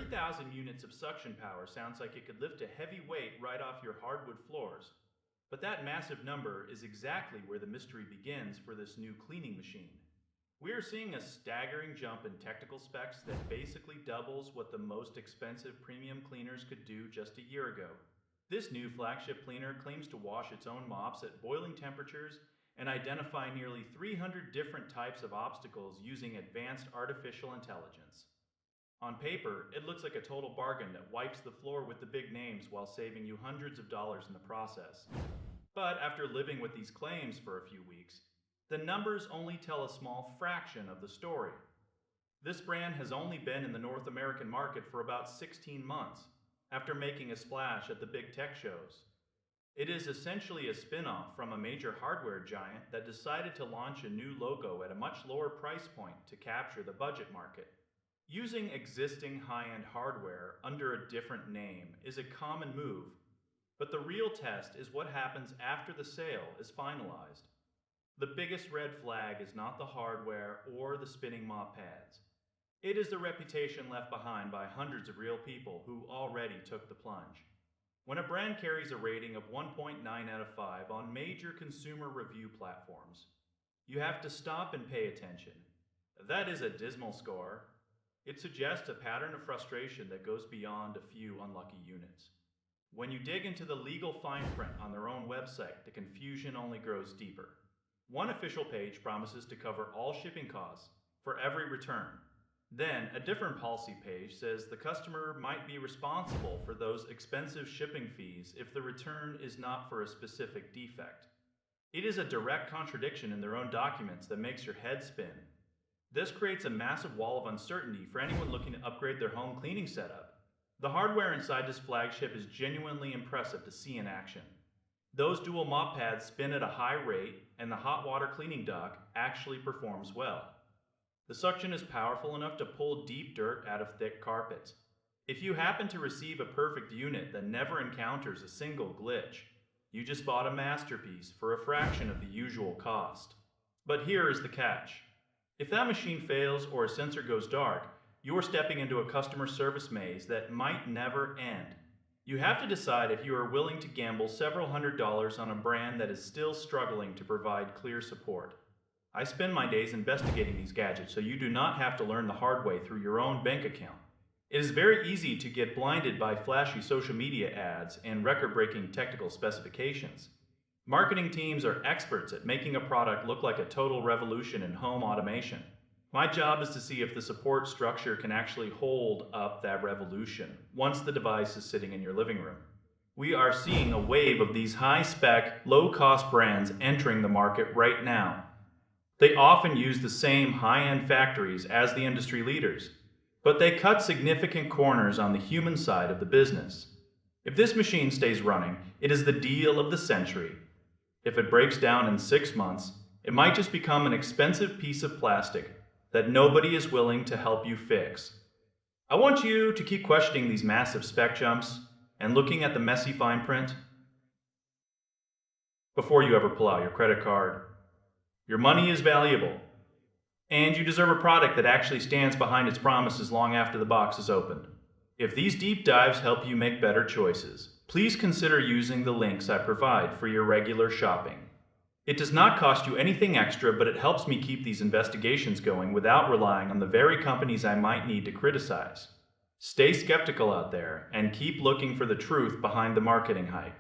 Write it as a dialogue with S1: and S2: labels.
S1: 3,000 units of suction power sounds like it could lift a heavy weight right off your hardwood floors. But that massive number is exactly where the mystery begins for this new cleaning machine. We are seeing a staggering jump in technical specs that basically doubles what the most expensive premium cleaners could do just a year ago. This new flagship cleaner claims to wash its own mops at boiling temperatures and identify nearly 300 different types of obstacles using advanced artificial intelligence. On paper, it looks like a total bargain that wipes the floor with the big names while saving you hundreds of dollars in the process. But after living with these claims for a few weeks, the numbers only tell a small fraction of the story. This brand has only been in the North American market for about 16 months, after making a splash at the big tech shows. It is essentially a spin-off from a major hardware giant that decided to launch a new logo at a much lower price point to capture the budget market. Using existing high-end hardware under a different name is a common move, but the real test is what happens after the sale is finalized. The biggest red flag is not the hardware or the spinning mop pads. It is the reputation left behind by hundreds of real people who already took the plunge. When a brand carries a rating of 1.9 out of 5 on major consumer review platforms, you have to stop and pay attention. That is a dismal score. It suggests a pattern of frustration that goes beyond a few unlucky units. When you dig into the legal fine print on their own website, the confusion only grows deeper. One official page promises to cover all shipping costs for every return. Then, a different policy page says the customer might be responsible for those expensive shipping fees if the return is not for a specific defect. It is a direct contradiction in their own documents that makes your head spin. This creates a massive wall of uncertainty for anyone looking to upgrade their home cleaning setup. The hardware inside this flagship is genuinely impressive to see in action. Those dual mop pads spin at a high rate, and the hot water cleaning dock actually performs well. The suction is powerful enough to pull deep dirt out of thick carpets. If you happen to receive a perfect unit that never encounters a single glitch, you just bought a masterpiece for a fraction of the usual cost. But here is the catch. If that machine fails or a sensor goes dark, you are stepping into a customer service maze that might never end. You have to decide if you are willing to gamble several $100s on a brand that is still struggling to provide clear support. I spend my days investigating these gadgets so you do not have to learn the hard way through your own bank account. It is very easy to get blinded by flashy social media ads and record-breaking technical specifications. Marketing teams are experts at making a product look like a total revolution in home automation. My job is to see if the support structure can actually hold up that revolution once the device is sitting in your living room. We are seeing a wave of these high-spec, low-cost brands entering the market right now. They often use the same high-end factories as the industry leaders, but they cut significant corners on the human side of the business. If this machine stays running, it is the deal of the century. If it breaks down in 6 months, it might just become an expensive piece of plastic that nobody is willing to help you fix. I want you to keep questioning these massive spec jumps and looking at the messy fine print before you ever pull out your credit card. Your money is valuable, and you deserve a product that actually stands behind its promises long after the box is opened. If these deep dives help you make better choices, please consider using the links I provide for your regular shopping. It does not cost you anything extra, but it helps me keep these investigations going without relying on the very companies I might need to criticize. Stay skeptical out there and keep looking for the truth behind the marketing hype.